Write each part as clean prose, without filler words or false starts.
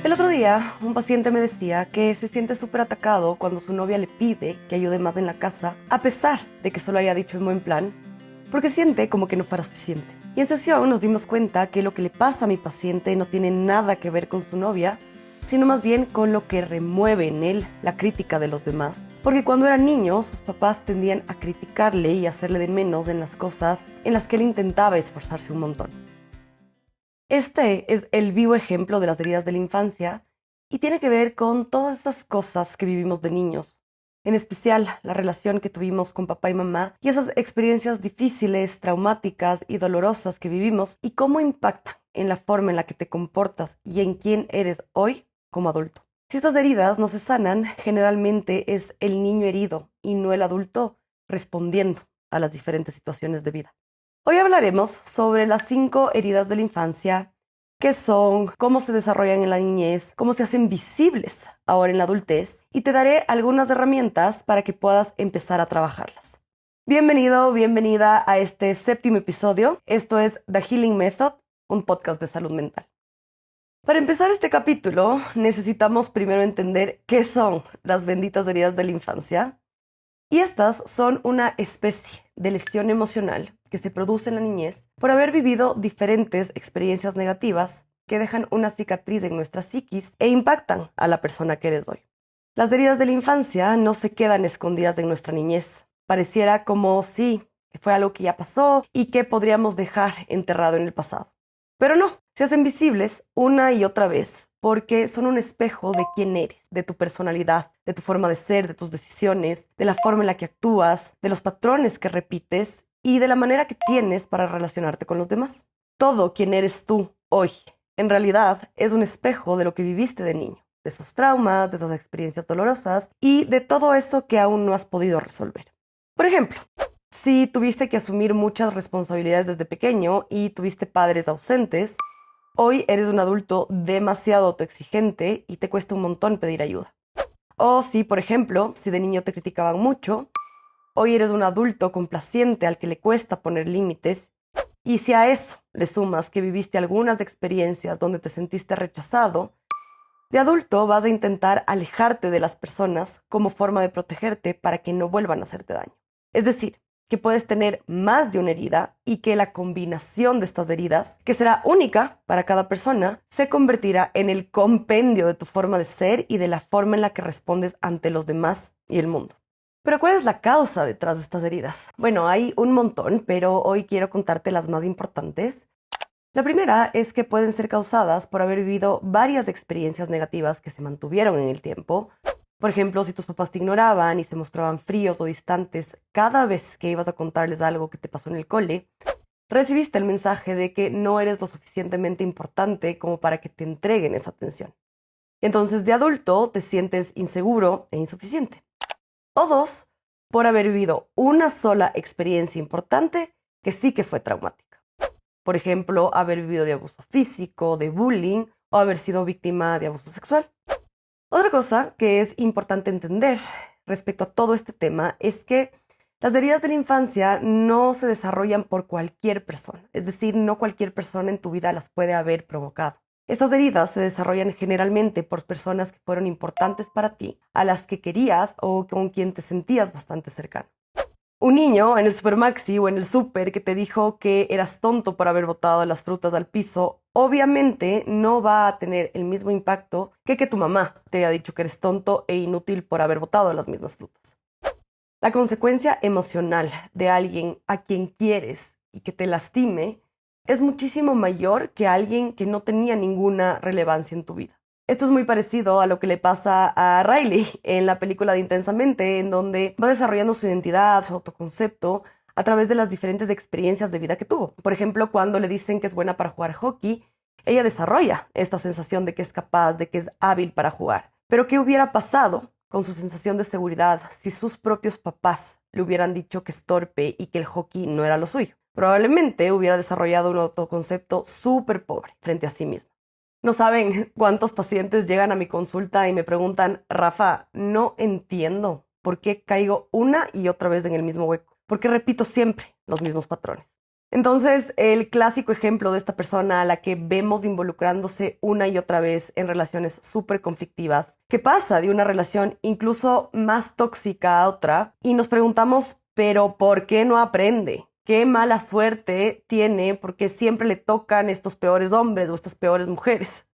El otro día, un paciente me decía que se siente súper atacado cuando su novia le pide que ayude más en la casa, a pesar de que solo haya dicho en buen plan, porque siente como que no fuera suficiente. Y en sesión nos dimos cuenta que lo que le pasa a mi paciente no tiene nada que ver con su novia, sino más bien con lo que remueve en él la crítica de los demás. Porque cuando era niño, sus papás tendían a criticarle y hacerle de menos en las cosas en las que él intentaba esforzarse un montón. Este es el vivo ejemplo de las heridas de la infancia y tiene que ver con todas esas cosas que vivimos de niños, en especial la relación que tuvimos con papá y mamá y esas experiencias difíciles, traumáticas y dolorosas que vivimos y cómo impactan en la forma en la que te comportas y en quién eres hoy como adulto. Si estas heridas no se sanan, generalmente es el niño herido y no el adulto respondiendo a las diferentes situaciones de vida. Hoy hablaremos sobre las 5 heridas de la infancia, qué son, cómo se desarrollan en la niñez, cómo se hacen visibles ahora en la adultez y te daré algunas herramientas para que puedas empezar a trabajarlas. Bienvenido, bienvenida a este 7º episodio. Esto es The Healing Method, un podcast de salud mental. Para empezar este capítulo, necesitamos primero entender qué son las benditas heridas de la infancia. Y estas son una especie de lesión emocional que se produce en la niñez por haber vivido diferentes experiencias negativas que dejan una cicatriz en nuestra psiquis e impactan a la persona que eres hoy. Las heridas de la infancia no se quedan escondidas en nuestra niñez. Pareciera como si fue algo que ya pasó y que podríamos dejar enterrado en el pasado. Pero no, se hacen visibles una y otra vez porque son un espejo de quién eres, de tu personalidad, de tu forma de ser, de tus decisiones, de la forma en la que actúas, de los patrones que repites y de la manera que tienes para relacionarte con los demás. Todo quien eres tú hoy, en realidad, es un espejo de lo que viviste de niño, de esos traumas, de esas experiencias dolorosas y de todo eso que aún no has podido resolver. Por ejemplo, si tuviste que asumir muchas responsabilidades desde pequeño y tuviste padres ausentes, hoy eres un adulto demasiado autoexigente y te cuesta un montón pedir ayuda. O si, por ejemplo, si de niño te criticaban mucho, hoy eres un adulto complaciente al que le cuesta poner límites. Y si a eso le sumas que viviste algunas experiencias donde te sentiste rechazado, de adulto vas a intentar alejarte de las personas como forma de protegerte para que no vuelvan a hacerte daño. Es decir, que puedes tener más de una herida y que la combinación de estas heridas, que será única para cada persona, se convertirá en el compendio de tu forma de ser y de la forma en la que respondes ante los demás y el mundo. Pero ¿cuál es la causa detrás de estas heridas? Bueno, hay un montón, pero hoy quiero contarte las más importantes. La primera es que pueden ser causadas por haber vivido varias experiencias negativas que se mantuvieron en el tiempo. Por ejemplo, si tus papás te ignoraban y se mostraban fríos o distantes cada vez que ibas a contarles algo que te pasó en el cole, recibiste el mensaje de que no eres lo suficientemente importante como para que te entreguen esa atención. Entonces, de adulto te sientes inseguro e insuficiente. O 2, por haber vivido una sola experiencia importante que sí que fue traumática. Por ejemplo, haber vivido de abuso físico, de bullying o haber sido víctima de abuso sexual. Otra cosa que es importante entender respecto a todo este tema es que las heridas de la infancia no se desarrollan por cualquier persona, es decir, no cualquier persona en tu vida las puede haber provocado. Estas heridas se desarrollan generalmente por personas que fueron importantes para ti, a las que querías o con quien te sentías bastante cercano. Un niño en el Supermaxi o en el súper que te dijo que eras tonto por haber botado las frutas al piso, obviamente no va a tener el mismo impacto que tu mamá te haya dicho que eres tonto e inútil por haber botado las mismas frutas. La consecuencia emocional de alguien a quien quieres y que te lastime es muchísimo mayor que alguien que no tenía ninguna relevancia en tu vida. Esto es muy parecido a lo que le pasa a Riley en la película de Intensamente, en donde va desarrollando su identidad, su autoconcepto, a través de las diferentes experiencias de vida que tuvo. Por ejemplo, cuando le dicen que es buena para jugar hockey, ella desarrolla esta sensación de que es capaz, de que es hábil para jugar. Pero ¿qué hubiera pasado con su sensación de seguridad si sus propios papás le hubieran dicho que es torpe y que el hockey no era lo suyo? Probablemente hubiera desarrollado un autoconcepto súper pobre frente a sí mismo. No saben cuántos pacientes llegan a mi consulta y me preguntan, Rafa, no entiendo por qué caigo una y otra vez en el mismo hueco, por qué repito siempre los mismos patrones. Entonces, el clásico ejemplo de esta persona a la que vemos involucrándose una y otra vez en relaciones súper conflictivas, que pasa de una relación incluso más tóxica a otra y nos preguntamos, ¿pero por qué no aprende? ¿Qué mala suerte tiene? Porque siempre le tocan estos peores hombres o estas peores mujeres.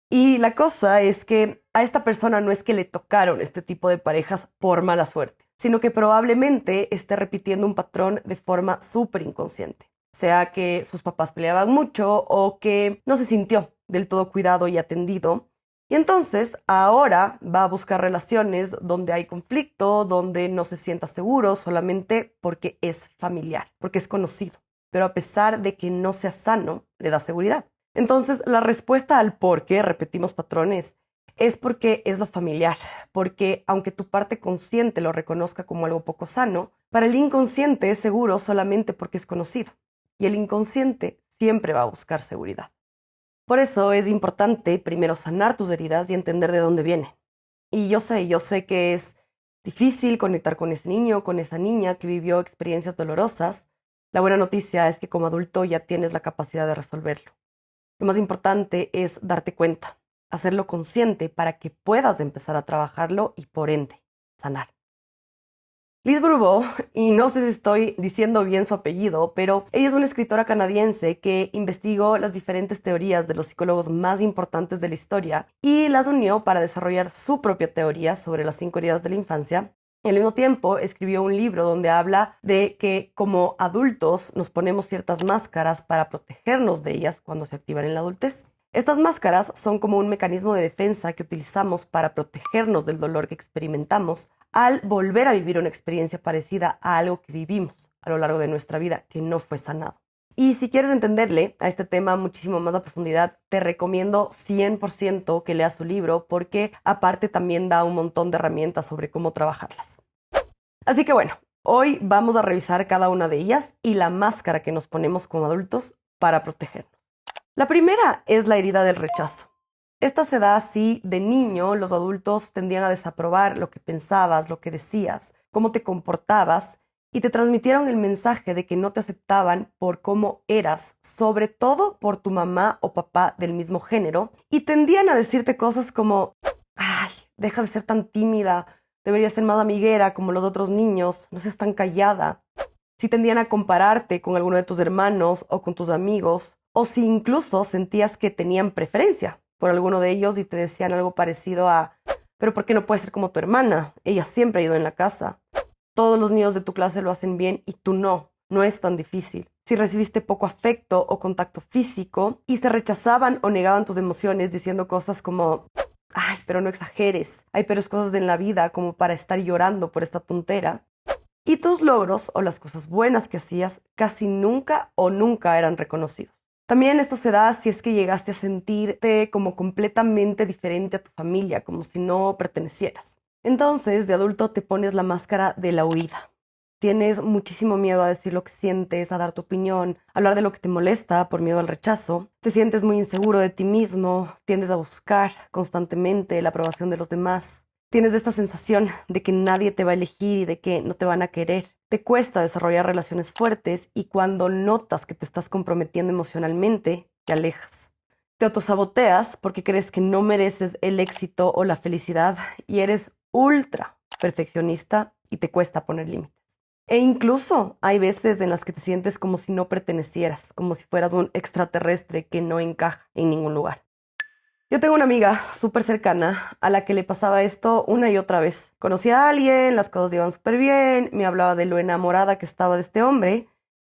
Y la cosa es que a esta persona no es que le tocaron este tipo de parejas por mala suerte, sino que probablemente esté repitiendo un patrón de forma súper inconsciente. Sea que sus papás peleaban mucho o que no se sintió del todo cuidado y atendido. Y entonces ahora va a buscar relaciones donde hay conflicto, donde no se sienta seguro solamente porque es familiar, porque es conocido. Pero a pesar de que no sea sano, le da seguridad. Entonces, la respuesta al por qué repetimos patrones es porque es lo familiar, porque aunque tu parte consciente lo reconozca como algo poco sano, para el inconsciente es seguro solamente porque es conocido, y el inconsciente siempre va a buscar seguridad. Por eso es importante primero sanar tus heridas y entender de dónde viene. Y yo sé que es difícil conectar con ese niño, con esa niña que vivió experiencias dolorosas. La buena noticia es que como adulto ya tienes la capacidad de resolverlo. Lo más importante es darte cuenta, hacerlo consciente para que puedas empezar a trabajarlo y por ende sanar. Liz Bourbeau, y no sé si estoy diciendo bien su apellido, pero ella es una escritora canadiense que investigó las diferentes teorías de los psicólogos más importantes de la historia y las unió para desarrollar su propia teoría sobre las 5 heridas de la infancia. Y al mismo tiempo escribió un libro donde habla de que como adultos nos ponemos ciertas máscaras para protegernos de ellas cuando se activan en la adultez. Estas máscaras son como un mecanismo de defensa que utilizamos para protegernos del dolor que experimentamos al volver a vivir una experiencia parecida a algo que vivimos a lo largo de nuestra vida que no fue sanado. Y si quieres entenderle a este tema muchísimo más a profundidad, te recomiendo 100% que leas su libro porque aparte también da un montón de herramientas sobre cómo trabajarlas. Así que bueno, hoy vamos a revisar cada una de ellas y la máscara que nos ponemos como adultos para protegernos. La primera es la herida del rechazo. Esta se da así de niño, los adultos tendían a desaprobar lo que pensabas, lo que decías, cómo te comportabas y te transmitieron el mensaje de que no te aceptaban por cómo eras, sobre todo por tu mamá o papá del mismo género, y tendían a decirte cosas como, ay, deja de ser tan tímida, deberías ser más amiguera como los otros niños, no seas tan callada. Si tendían a compararte con alguno de tus hermanos o con tus amigos, o si incluso sentías que tenían preferencia por alguno de ellos y te decían algo parecido a, pero ¿por qué no puedes ser como tu hermana? Ella siempre ha ido en la casa. Todos los niños de tu clase lo hacen bien y tú no. No es tan difícil. Si recibiste poco afecto o contacto físico y se rechazaban o negaban tus emociones diciendo cosas como, ay, pero no exageres. Hay peores cosas en la vida como para estar llorando por esta tontera. Y tus logros o las cosas buenas que hacías casi nunca o nunca eran reconocidos. También esto se da si es que llegaste a sentirte como completamente diferente a tu familia, como si no pertenecieras. Entonces, de adulto te pones la máscara de la huida. Tienes muchísimo miedo a decir lo que sientes, a dar tu opinión, a hablar de lo que te molesta por miedo al rechazo. Te sientes muy inseguro de ti mismo, tiendes a buscar constantemente la aprobación de los demás. Tienes esta sensación de que nadie te va a elegir y de que no te van a querer. Te cuesta desarrollar relaciones fuertes y cuando notas que te estás comprometiendo emocionalmente, te alejas. Te autosaboteas porque crees que no mereces el éxito o la felicidad y eres ultra perfeccionista y te cuesta poner límites. E incluso hay veces en las que te sientes como si no pertenecieras, como si fueras un extraterrestre que no encaja en ningún lugar. Yo tengo una amiga súper cercana a la que le pasaba esto una y otra vez. Conocía a alguien, las cosas iban súper bien, me hablaba de lo enamorada que estaba de este hombre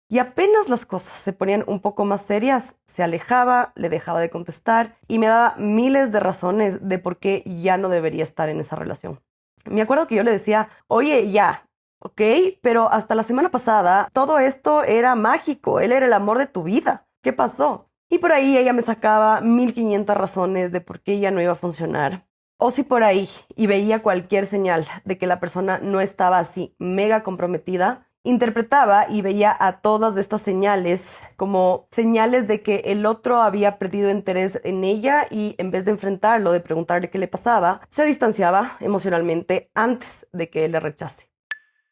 y apenas las cosas se ponían un poco más serias, se alejaba, le dejaba de contestar y me daba miles de razones de por qué ya no debería estar en esa relación. Me acuerdo que yo le decía, oye, ya, ok, pero hasta la semana pasada todo esto era mágico, él era el amor de tu vida. ¿Qué pasó? Y por ahí ella me sacaba 1500 razones de por qué ella no iba a funcionar. O si por ahí y veía cualquier señal de que la persona no estaba así mega comprometida, interpretaba y veía a todas estas señales como señales de que el otro había perdido interés en ella y en vez de enfrentarlo, de preguntarle qué le pasaba, se distanciaba emocionalmente antes de que él le rechace.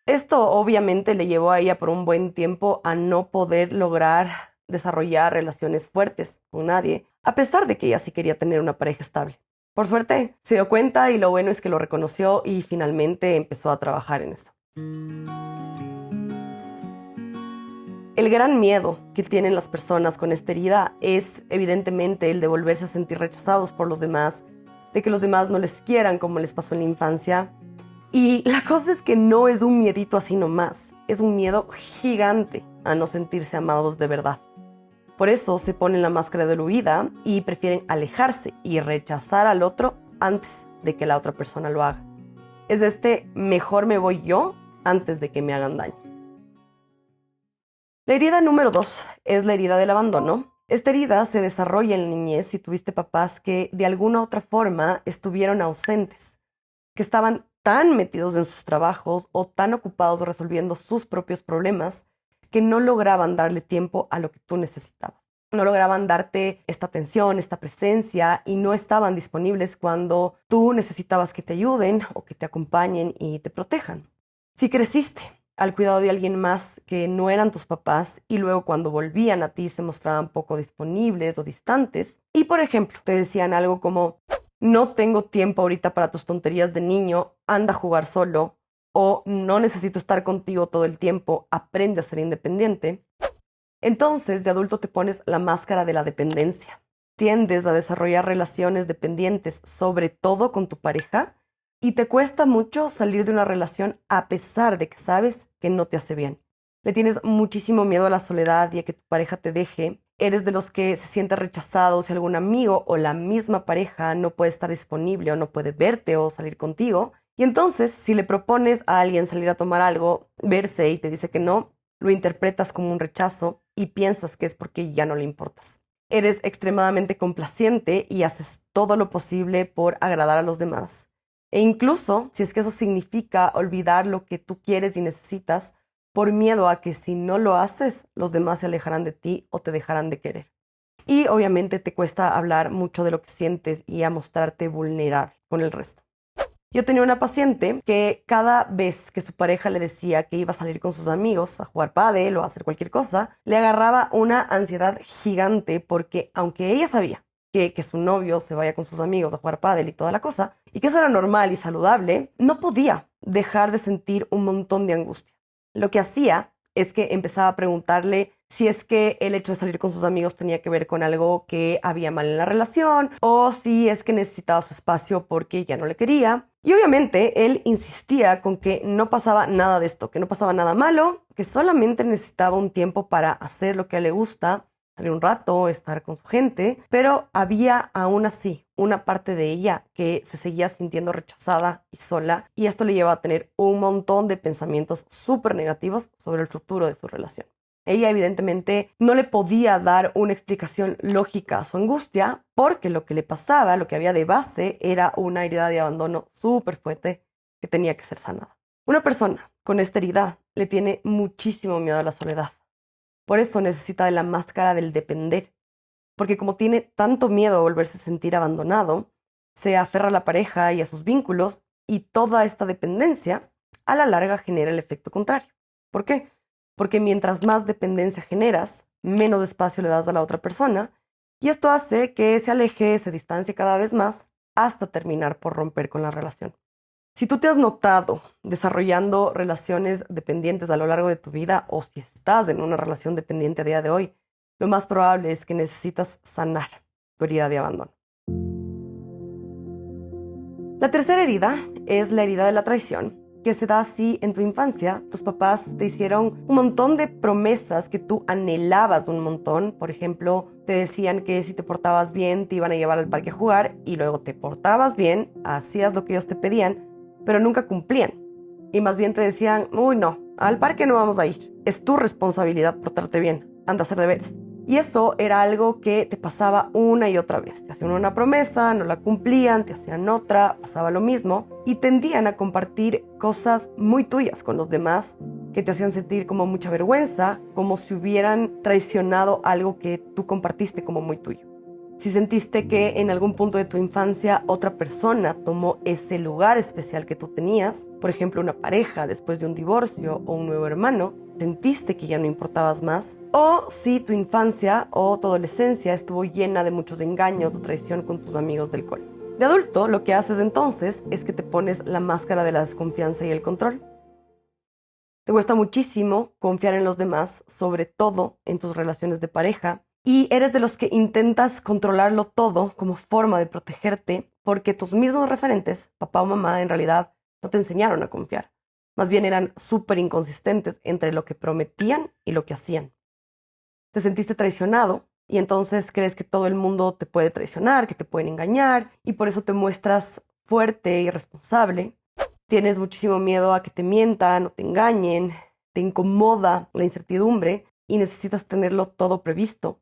Esto obviamente le llevó a ella por un buen tiempo a no poder lograr desarrollar relaciones fuertes con nadie, a pesar de que ella sí quería tener una pareja estable. Por suerte, se dio cuenta y lo bueno es que lo reconoció y finalmente empezó a trabajar en eso. El gran miedo que tienen las personas con esta herida es evidentemente el de volverse a sentir rechazados por los demás, de que los demás no les quieran como les pasó en la infancia. Y la cosa es que no es un miedito así nomás, es un miedo gigante a no sentirse amados de verdad. Por eso se ponen la máscara de la huida y prefieren alejarse y rechazar al otro antes de que la otra persona lo haga. Es de este mejor me voy yo antes de que me hagan daño. La herida número 2 es la herida del abandono. Esta herida se desarrolla en la niñez si tuviste papás que de alguna u otra forma estuvieron ausentes, que estaban tan metidos en sus trabajos o tan ocupados resolviendo sus propios problemas que no lograban darle tiempo a lo que tú necesitabas. No lograban darte esta atención, esta presencia y no estaban disponibles cuando tú necesitabas que te ayuden o que te acompañen y te protejan. Si creciste al cuidado de alguien más que no eran tus papás y luego cuando volvían a ti se mostraban poco disponibles o distantes y, por ejemplo, te decían algo como no tengo tiempo ahorita para tus tonterías de niño, anda a jugar solo, o no necesito estar contigo todo el tiempo, aprende a ser independiente. Entonces, de adulto te pones la máscara de la dependencia. Tiendes a desarrollar relaciones dependientes, sobre todo con tu pareja, y te cuesta mucho salir de una relación a pesar de que sabes que no te hace bien. Le tienes muchísimo miedo a la soledad y a que tu pareja te deje. Eres de los que se siente rechazado si algún amigo o la misma pareja no puede estar disponible o no puede verte o salir contigo. Y entonces, si le propones a alguien salir a tomar algo, verse y te dice que no, lo interpretas como un rechazo y piensas que es porque ya no le importas. Eres extremadamente complaciente y haces todo lo posible por agradar a los demás. E incluso, si es que eso significa olvidar lo que tú quieres y necesitas, por miedo a que si no lo haces, los demás se alejarán de ti o te dejarán de querer. Y obviamente te cuesta hablar mucho de lo que sientes y a mostrarte vulnerable con el resto. Yo tenía una paciente que cada vez que su pareja le decía que iba a salir con sus amigos a jugar pádel o a hacer cualquier cosa, le agarraba una ansiedad gigante porque aunque ella sabía que su novio se vaya con sus amigos a jugar pádel y toda la cosa, y que eso era normal y saludable, no podía dejar de sentir un montón de angustia. Lo que hacía es que empezaba a preguntarle si es que el hecho de salir con sus amigos tenía que ver con algo que había mal en la relación o si es que necesitaba su espacio porque ya no le quería. Y obviamente él insistía con que no pasaba nada de esto, que no pasaba nada malo, que solamente necesitaba un tiempo para hacer lo que a él le gusta, salir un rato, estar con su gente, pero había aún así una parte de ella que se seguía sintiendo rechazada y sola, y esto le llevaba a tener un montón de pensamientos súper negativos sobre el futuro de su relación. Ella evidentemente no le podía dar una explicación lógica a su angustia porque lo que le pasaba, lo que había de base, era una herida de abandono súper fuerte que tenía que ser sanada. Una persona con esta herida le tiene muchísimo miedo a la soledad. Por eso necesita de la máscara del depender, porque como tiene tanto miedo a volverse a sentir abandonado, se aferra a la pareja y a sus vínculos y toda esta dependencia a la larga genera el efecto contrario. ¿Por qué? Porque mientras más dependencia generas, menos espacio le das a la otra persona y esto hace que se aleje, se distancie cada vez más hasta terminar por romper con la relación. Si tú te has notado desarrollando relaciones dependientes a lo largo de tu vida o si estás en una relación dependiente a día de hoy, lo más probable es que necesitas sanar tu herida de abandono. La tercera herida es la herida de la traición, que se da así en tu infancia. Tus papás te hicieron un montón de promesas que tú anhelabas un montón. Por ejemplo, te decían que si te portabas bien te iban a llevar al parque a jugar y luego te portabas bien, hacías lo que ellos te pedían, pero nunca cumplían. Y más bien te decían, uy no, al parque no vamos a ir. Es tu responsabilidad portarte bien, anda a hacer deberes. Y eso era algo que te pasaba una y otra vez. Te hacían una promesa, no la cumplían, te hacían otra, pasaba lo mismo. Y tendían a compartir cosas muy tuyas con los demás que te hacían sentir como mucha vergüenza, como si hubieran traicionado algo que tú compartiste como muy tuyo. Si sentiste que en algún punto de tu infancia otra persona tomó ese lugar especial que tú tenías, por ejemplo una pareja después de un divorcio o un nuevo hermano, sentiste que ya no importabas más, o si tu infancia o tu adolescencia estuvo llena de muchos engaños o traición con tus amigos del cole. De adulto, lo que haces entonces es que te pones la máscara de la desconfianza y el control. Te cuesta muchísimo confiar en los demás, sobre todo en tus relaciones de pareja, y eres de los que intentas controlarlo todo como forma de protegerte porque tus mismos referentes, papá o mamá, en realidad no te enseñaron a confiar. Más bien eran súper inconsistentes entre lo que prometían y lo que hacían. Te sentiste traicionado y entonces crees que todo el mundo te puede traicionar, que te pueden engañar y por eso te muestras fuerte y responsable. Tienes muchísimo miedo a que te mientan o te engañen, te incomoda la incertidumbre y necesitas tenerlo todo previsto.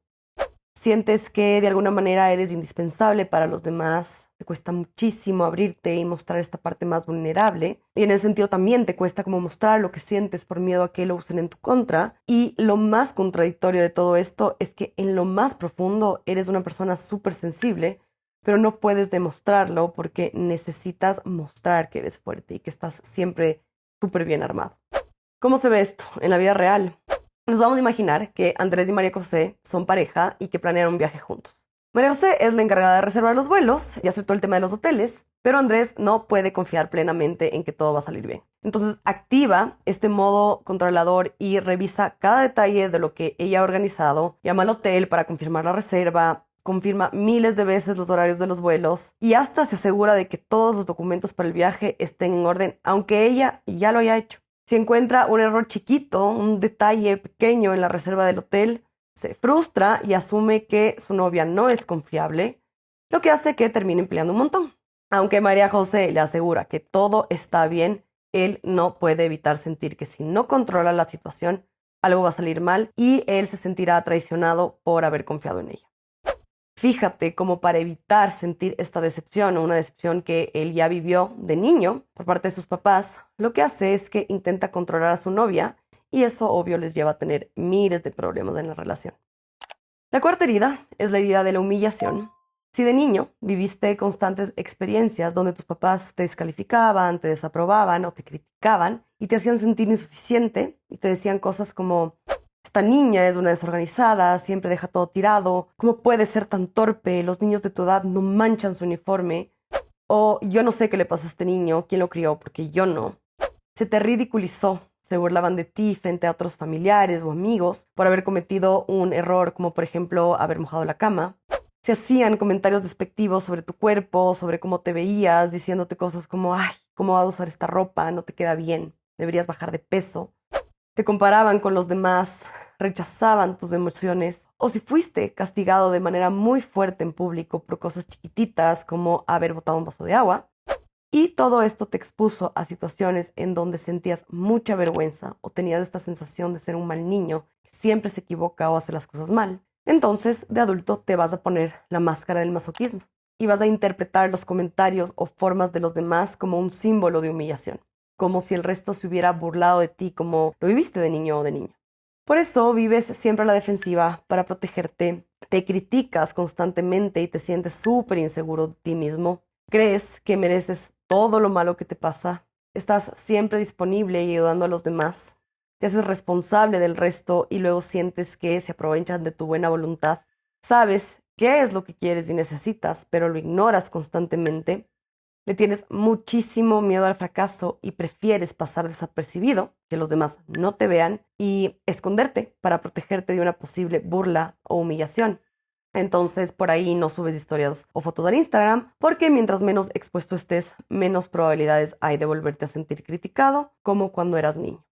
Sientes que de alguna manera eres indispensable para los demás, te cuesta muchísimo abrirte y mostrar esta parte más vulnerable. Y en ese sentido también te cuesta como mostrar lo que sientes por miedo a que lo usen en tu contra. Y lo más contradictorio de todo esto es que en lo más profundo eres una persona súper sensible, pero no puedes demostrarlo porque necesitas mostrar que eres fuerte y que estás siempre súper bien armado. ¿Cómo se ve esto en la vida real? Nos vamos a imaginar que Andrés y María José son pareja y que planean un viaje juntos. María José es la encargada de reservar los vuelos y hacer todo el tema de los hoteles, pero Andrés no puede confiar plenamente en que todo va a salir bien. Entonces activa este modo controlador y revisa cada detalle de lo que ella ha organizado, llama al hotel para confirmar la reserva, confirma miles de veces los horarios de los vuelos y hasta se asegura de que todos los documentos para el viaje estén en orden, aunque ella ya lo haya hecho. Si encuentra un error chiquito, un detalle pequeño en la reserva del hotel, se frustra y asume que su novia no es confiable, lo que hace que terminen peleando un montón. Aunque María José le asegura que todo está bien, él no puede evitar sentir que si no controla la situación, algo va a salir mal y él se sentirá traicionado por haber confiado en ella. Fíjate cómo para evitar sentir esta decepción o una decepción que él ya vivió de niño por parte de sus papás, lo que hace es que intenta controlar a su novia y eso obvio les lleva a tener miles de problemas en la relación. La cuarta herida es la herida de la humillación. Si de niño viviste constantes experiencias donde tus papás te descalificaban, te desaprobaban o te criticaban y te hacían sentir insuficiente y te decían cosas como: esta niña es una desorganizada, siempre deja todo tirado. ¿Cómo puede ser tan torpe? Los niños de tu edad no manchan su uniforme. O yo no sé qué le pasa a este niño, quién lo crió, porque yo no. Se te ridiculizó, se burlaban de ti frente a otros familiares o amigos por haber cometido un error, como por ejemplo haber mojado la cama. Se hacían comentarios despectivos sobre tu cuerpo, sobre cómo te veías, diciéndote cosas como: ay, ¿cómo vas a usar esta ropa? No te queda bien, deberías bajar de peso. Te comparaban con los demás, rechazaban tus emociones, o si fuiste castigado de manera muy fuerte en público por cosas chiquititas como haber botado un vaso de agua, y todo esto te expuso a situaciones en donde sentías mucha vergüenza o tenías esta sensación de ser un mal niño que siempre se equivoca o hace las cosas mal. Entonces, de adulto te vas a poner la máscara del masoquismo y vas a interpretar los comentarios o formas de los demás como un símbolo de humillación, como si el resto se hubiera burlado de ti como lo viviste de niño o de niña. Por eso vives siempre a la defensiva para protegerte, te criticas constantemente y te sientes súper inseguro de ti mismo, crees que mereces todo lo malo que te pasa, estás siempre disponible y ayudando a los demás, te haces responsable del resto y luego sientes que se aprovechan de tu buena voluntad. Sabes qué es lo que quieres y necesitas, pero lo ignoras constantemente. Le tienes muchísimo miedo al fracaso y prefieres pasar desapercibido, que los demás no te vean y esconderte para protegerte de una posible burla o humillación. Entonces por ahí no subes historias o fotos al Instagram porque mientras menos expuesto estés, menos probabilidades hay de volverte a sentir criticado como cuando eras niño.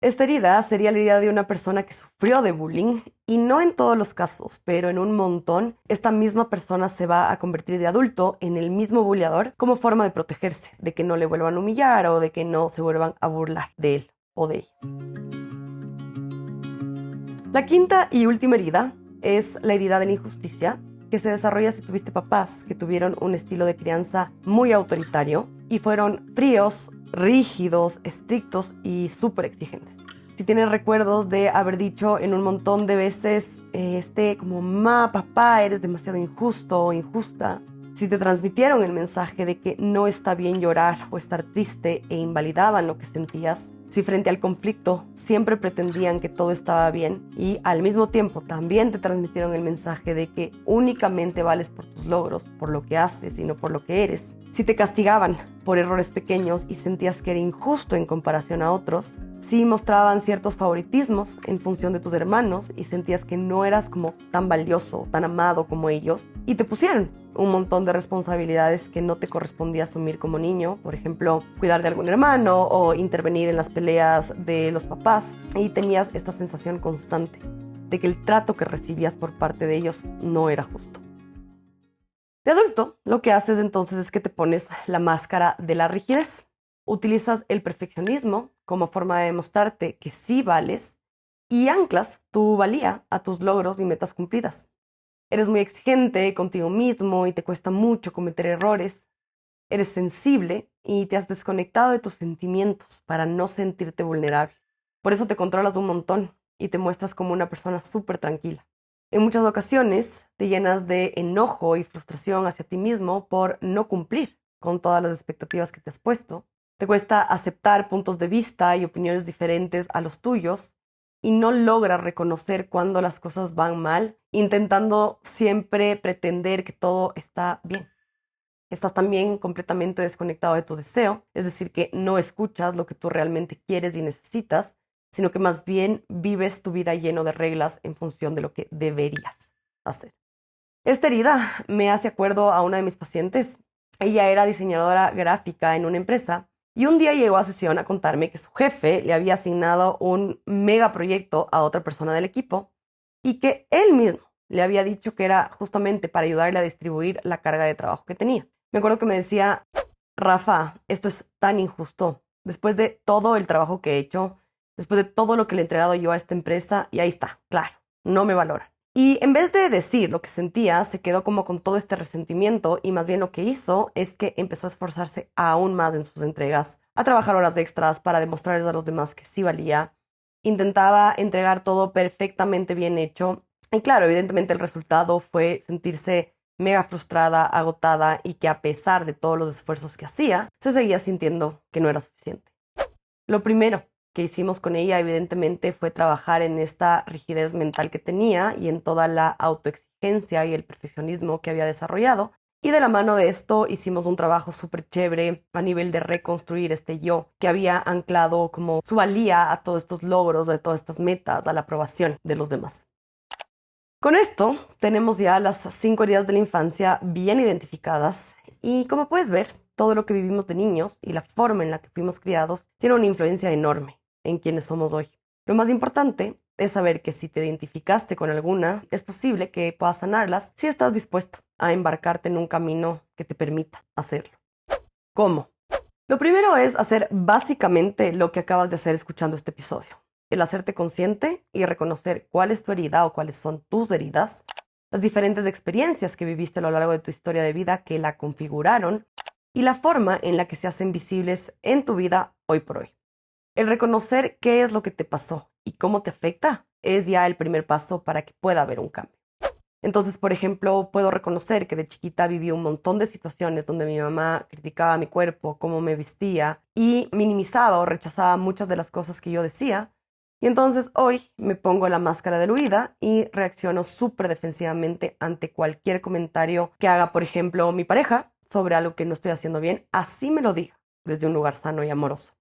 Esta herida sería la herida de una persona que sufrió de bullying y no en todos los casos, pero en un montón, esta misma persona se va a convertir de adulto en el mismo bulleador como forma de protegerse, de que no le vuelvan a humillar o de que no se vuelvan a burlar de él o de ella. La quinta y última herida es la herida de la injusticia, que se desarrolla si tuviste papás que tuvieron un estilo de crianza muy autoritario y fueron fríos, rígidos, estrictos y súper exigentes. Si tienes recuerdos de haber dicho en un montón de veces, como, papá, eres demasiado injusto o injusta. Si te transmitieron el mensaje de que no está bien llorar o estar triste e invalidaban lo que sentías. Si frente al conflicto siempre pretendían que todo estaba bien y al mismo tiempo también te transmitieron el mensaje de que únicamente vales por tus logros, por lo que haces y no por lo que eres. Si te castigaban por errores pequeños y sentías que era injusto en comparación a otros. Si mostraban ciertos favoritismos en función de tus hermanos y sentías que no eras como tan valioso, tan amado como ellos. Y te pusieron un montón de responsabilidades que no te correspondía asumir como niño, por ejemplo, cuidar de algún hermano o intervenir en las peleas de los papás, y tenías esta sensación constante de que el trato que recibías por parte de ellos no era justo. De adulto, lo que haces entonces es que te pones la máscara de la rigidez. Utilizas el perfeccionismo como forma de demostrarte que sí vales y anclas tu valía a tus logros y metas cumplidas. Eres muy exigente contigo mismo y te cuesta mucho cometer errores. Eres sensible y te has desconectado de tus sentimientos para no sentirte vulnerable. Por eso te controlas un montón y te muestras como una persona súper tranquila. En muchas ocasiones te llenas de enojo y frustración hacia ti mismo por no cumplir con todas las expectativas que te has puesto. Te cuesta aceptar puntos de vista y opiniones diferentes a los tuyos y no logras reconocer cuando las cosas van mal, intentando siempre pretender que todo está bien. Estás también completamente desconectado de tu deseo, es decir, que no escuchas lo que tú realmente quieres y necesitas, sino que más bien vives tu vida lleno de reglas en función de lo que deberías hacer. Esta herida me hace acuerdo a una de mis pacientes. Ella era diseñadora gráfica en una empresa y un día llegó a sesión a contarme que su jefe le había asignado un megaproyecto a otra persona del equipo y que él mismo le había dicho que era justamente para ayudarle a distribuir la carga de trabajo que tenía. Me acuerdo que me decía, Rafa, esto es tan injusto. Después de todo el trabajo que he hecho, después de todo lo que le he entregado yo a esta empresa, y ahí está, claro, no me valoran. Y en vez de decir lo que sentía, se quedó como con todo este resentimiento y más bien lo que hizo es que empezó a esforzarse aún más en sus entregas, a trabajar horas extras para demostrarles a los demás que sí valía. Intentaba entregar todo perfectamente bien hecho y claro, evidentemente el resultado fue sentirse mega frustrada, agotada y que a pesar de todos los esfuerzos que hacía, se seguía sintiendo que no era suficiente. Lo primero que hicimos con ella, evidentemente, fue trabajar en esta rigidez mental que tenía y en toda la autoexigencia y el perfeccionismo que había desarrollado. Y de la mano de esto hicimos un trabajo súper chévere a nivel de reconstruir este yo que había anclado como su valía a todos estos logros, a todas estas metas, a la aprobación de los demás. Con esto tenemos ya las 5 heridas de la infancia bien identificadas y como puedes ver, todo lo que vivimos de niños y la forma en la que fuimos criados tiene una influencia enorme en quienes somos hoy. Lo más importante es saber que si te identificaste con alguna, es posible que puedas sanarlas si estás dispuesto a embarcarte en un camino que te permita hacerlo. ¿Cómo? Lo primero es hacer básicamente lo que acabas de hacer escuchando este episodio. El hacerte consciente y reconocer cuál es tu herida o cuáles son tus heridas, las diferentes experiencias que viviste a lo largo de tu historia de vida que la configuraron y la forma en la que se hacen visibles en tu vida hoy por hoy. El reconocer qué es lo que te pasó y cómo te afecta es ya el primer paso para que pueda haber un cambio. Entonces, por ejemplo, puedo reconocer que de chiquita viví un montón de situaciones donde mi mamá criticaba mi cuerpo, cómo me vestía y minimizaba o rechazaba muchas de las cosas que yo decía. Y entonces hoy me pongo la máscara de la huida y reacciono súper defensivamente ante cualquier comentario que haga, por ejemplo, mi pareja sobre algo que no estoy haciendo bien, así me lo diga, desde un lugar sano y amoroso.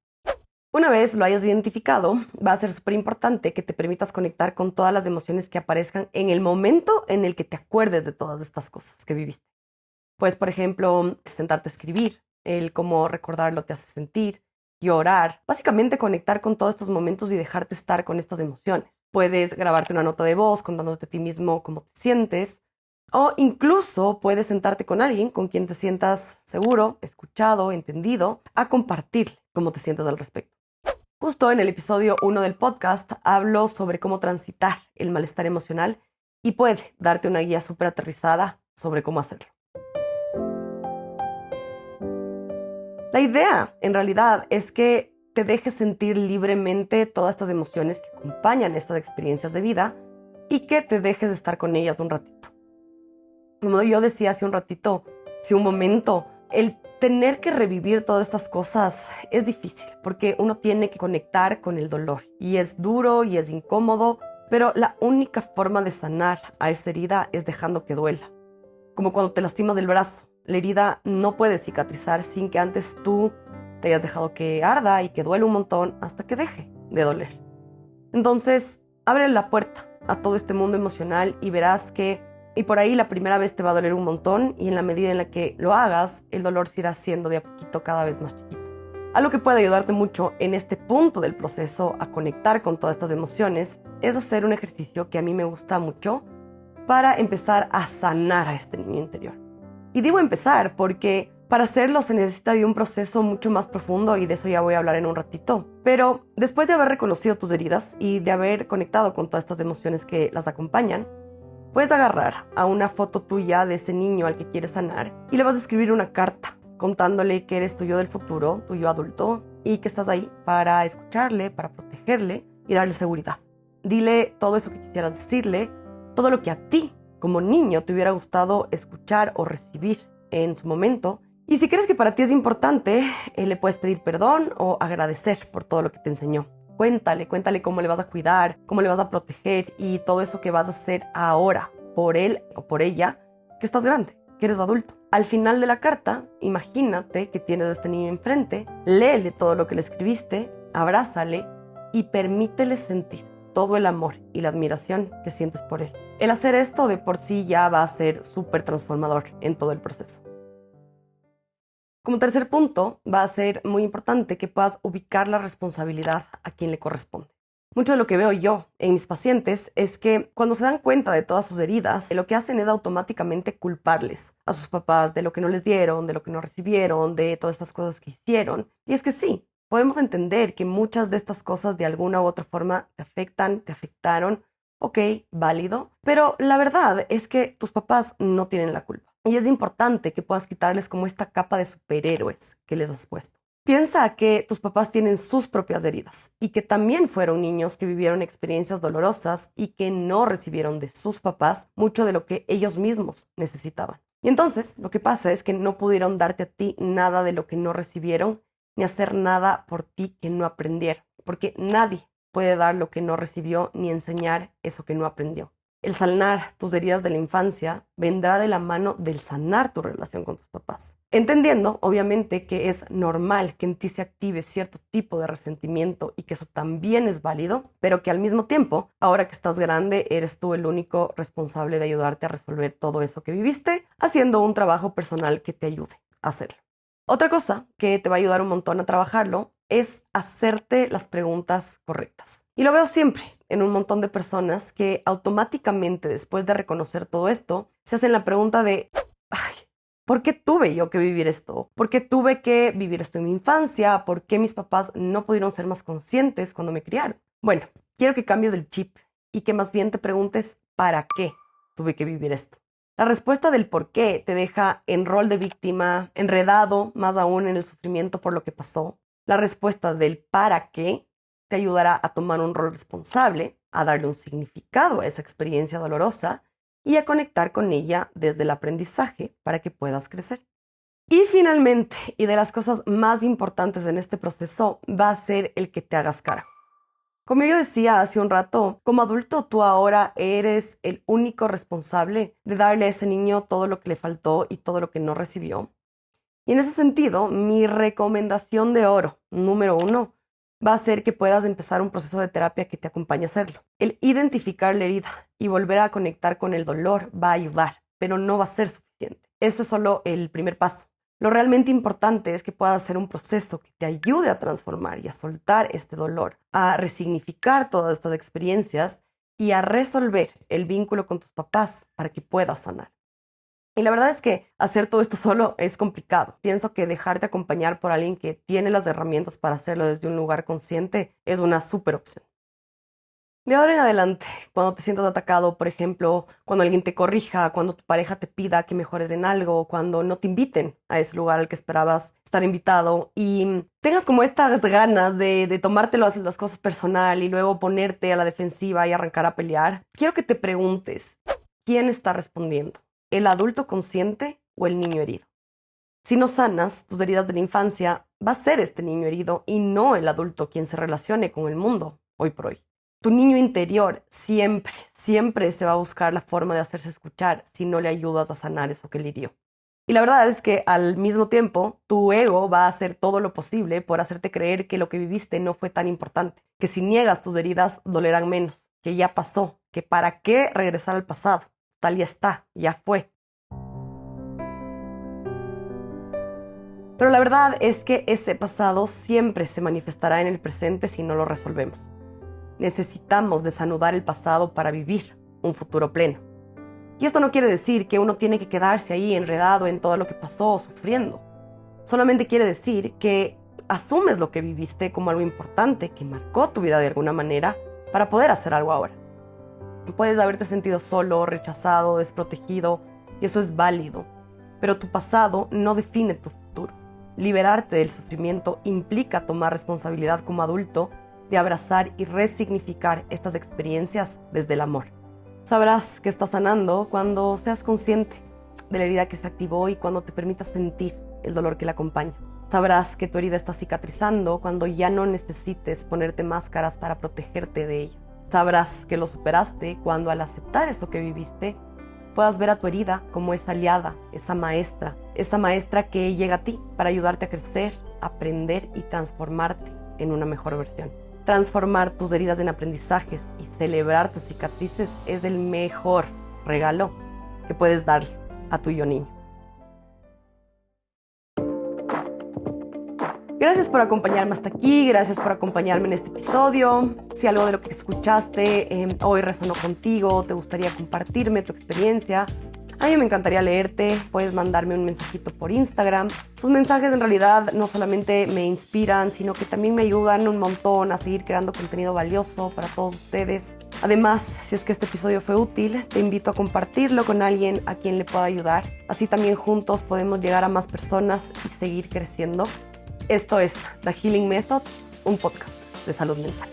Una vez lo hayas identificado, va a ser súper importante que te permitas conectar con todas las emociones que aparezcan en el momento en el que te acuerdes de todas estas cosas que viviste. Pues, por ejemplo, sentarte a escribir, el cómo recordarlo te hace sentir, llorar, básicamente conectar con todos estos momentos y dejarte estar con estas emociones. Puedes grabarte una nota de voz contándote a ti mismo cómo te sientes, o incluso puedes sentarte con alguien con quien te sientas seguro, escuchado, entendido, a compartir cómo te sientes al respecto. Justo en el episodio 1 del podcast hablo sobre cómo transitar el malestar emocional y puede darte una guía súper aterrizada sobre cómo hacerlo. La idea, en realidad, es que te dejes sentir libremente todas estas emociones que acompañan estas experiencias de vida y que te dejes de estar con ellas un ratito. Como yo decía hace un ratito, hace un momento, el tener que revivir todas estas cosas es difícil porque uno tiene que conectar con el dolor y es duro y es incómodo, pero la única forma de sanar a esa herida es dejando que duela. Como cuando te lastimas del brazo, la herida no puede cicatrizar sin que antes tú te hayas dejado que arda y que duele un montón hasta que deje de doler. Entonces, abre la puerta a todo este mundo emocional y verás que por ahí la primera vez te va a doler un montón y en la medida en la que lo hagas, el dolor se irá haciendo de a poquito cada vez más chiquito. Algo que puede ayudarte mucho en este punto del proceso a conectar con todas estas emociones es hacer un ejercicio que a mí me gusta mucho para empezar a sanar a este niño interior. Y digo empezar porque para hacerlo se necesita de un proceso mucho más profundo y de eso ya voy a hablar en un ratito. Pero después de haber reconocido tus heridas y de haber conectado con todas estas emociones que las acompañan, puedes agarrar a una foto tuya de ese niño al que quieres sanar y le vas a escribir una carta contándole que eres tu yo del futuro, tu yo adulto, y que estás ahí para escucharle, para protegerle y darle seguridad. Dile todo eso que quisieras decirle, todo lo que a ti, como niño, te hubiera gustado escuchar o recibir en su momento. Y si crees que para ti es importante, le puedes pedir perdón o agradecer por todo lo que te enseñó. Cuéntale cómo le vas a cuidar, cómo le vas a proteger y todo eso que vas a hacer ahora por él o por ella, que estás grande, que eres adulto. Al final de la carta, imagínate que tienes a este niño enfrente, léele todo lo que le escribiste, abrázale y permítele sentir todo el amor y la admiración que sientes por él. El hacer esto de por sí ya va a ser súper transformador en todo el proceso. Como tercer punto, va a ser muy importante que puedas ubicar la responsabilidad a quien le corresponde. Mucho de lo que veo yo en mis pacientes es que cuando se dan cuenta de todas sus heridas, lo que hacen es automáticamente culparles a sus papás de lo que no les dieron, de lo que no recibieron, de todas estas cosas que hicieron. Y es que sí, podemos entender que muchas de estas cosas de alguna u otra forma te afectan, te afectaron. Ok, válido. Pero la verdad es que tus papás no tienen la culpa. Y es importante que puedas quitarles como esta capa de superhéroes que les has puesto. Piensa que tus papás tienen sus propias heridas y que también fueron niños que vivieron experiencias dolorosas y que no recibieron de sus papás mucho de lo que ellos mismos necesitaban. Y entonces lo que pasa es que no pudieron darte a ti nada de lo que no recibieron ni hacer nada por ti que no aprendieron, porque nadie puede dar lo que no recibió ni enseñar eso que no aprendió. El sanar tus heridas de la infancia vendrá de la mano del sanar tu relación con tus papás. Entendiendo, obviamente, que es normal que en ti se active cierto tipo de resentimiento y que eso también es válido, pero que al mismo tiempo, ahora que estás grande, eres tú el único responsable de ayudarte a resolver todo eso que viviste, haciendo un trabajo personal que te ayude a hacerlo. Otra cosa que te va a ayudar un montón a trabajarlo es hacerte las preguntas correctas. Y lo veo siempre en un montón de personas que automáticamente después de reconocer todo esto, se hacen la pregunta de, ay, ¿por qué tuve yo que vivir esto? ¿Por qué tuve que vivir esto en mi infancia? ¿Por qué mis papás no pudieron ser más conscientes cuando me criaron? Bueno, quiero que cambies el chip y que más bien te preguntes, ¿para qué tuve que vivir esto? La respuesta del por qué te deja en rol de víctima, enredado más aún en el sufrimiento por lo que pasó. La respuesta del para qué te ayudará a tomar un rol responsable, a darle un significado a esa experiencia dolorosa y a conectar con ella desde el aprendizaje para que puedas crecer. Y finalmente, y de las cosas más importantes en este proceso, va a ser el que te hagas cargo. Como yo decía hace un rato, como adulto tú ahora eres el único responsable de darle a ese niño todo lo que le faltó y todo lo que no recibió. Y en ese sentido, mi recomendación de oro, número 1, va a ser que puedas empezar un proceso de terapia que te acompañe a hacerlo. El identificar la herida y volver a conectar con el dolor va a ayudar, pero no va a ser suficiente. Eso es solo el primer paso. Lo realmente importante es que puedas hacer un proceso que te ayude a transformar y a soltar este dolor, a resignificar todas estas experiencias y a resolver el vínculo con tus papás para que puedas sanar. Y la verdad es que hacer todo esto solo es complicado. Pienso que dejarte acompañar por alguien que tiene las herramientas para hacerlo desde un lugar consciente es una súper opción. De ahora en adelante, cuando te sientas atacado, por ejemplo, cuando alguien te corrija, cuando tu pareja te pida que mejores en algo, cuando no te inviten a ese lugar al que esperabas estar invitado y tengas como estas ganas de tomártelo las cosas personal y luego ponerte a la defensiva y arrancar a pelear, quiero que te preguntes, ¿quién está respondiendo? ¿El adulto consciente o el niño herido? Si no sanas tus heridas de la infancia, va a ser este niño herido y no el adulto quien se relacione con el mundo hoy por hoy. Tu niño interior siempre, siempre se va a buscar la forma de hacerse escuchar si no le ayudas a sanar eso que le hirió. Y la verdad es que al mismo tiempo, tu ego va a hacer todo lo posible por hacerte creer que lo que viviste no fue tan importante, que si niegas tus heridas dolerán menos, que ya pasó, que para qué regresar al pasado, tal ya está, ya fue. Pero la verdad es que ese pasado siempre se manifestará en el presente si no lo resolvemos. Necesitamos desanudar el pasado para vivir un futuro pleno. Y esto no quiere decir que uno tiene que quedarse ahí enredado en todo lo que pasó o sufriendo. Solamente quiere decir que asumes lo que viviste como algo importante que marcó tu vida de alguna manera para poder hacer algo ahora. Puedes haberte sentido solo, rechazado, desprotegido, y eso es válido. Pero tu pasado no define tu futuro. Liberarte del sufrimiento implica tomar responsabilidad como adulto de abrazar y resignificar estas experiencias desde el amor. Sabrás que estás sanando cuando seas consciente de la herida que se activó y cuando te permitas sentir el dolor que la acompaña. Sabrás que tu herida está cicatrizando cuando ya no necesites ponerte máscaras para protegerte de ella. Sabrás que lo superaste cuando al aceptar eso que viviste, puedas ver a tu herida como esa aliada, esa maestra que llega a ti para ayudarte a crecer, aprender y transformarte en una mejor versión. Transformar tus heridas en aprendizajes y celebrar tus cicatrices es el mejor regalo que puedes darle a tu yo niño. Gracias por acompañarme hasta aquí, gracias por acompañarme en este episodio. Si algo de lo que escuchaste hoy resonó contigo, te gustaría compartirme tu experiencia, a mí me encantaría leerte, puedes mandarme un mensajito por Instagram. Tus mensajes en realidad no solamente me inspiran, sino que también me ayudan un montón a seguir creando contenido valioso para todos ustedes. Además, si es que este episodio fue útil, te invito a compartirlo con alguien a quien le pueda ayudar. Así también juntos podemos llegar a más personas y seguir creciendo. Esto es The Healing Method, un podcast de salud mental.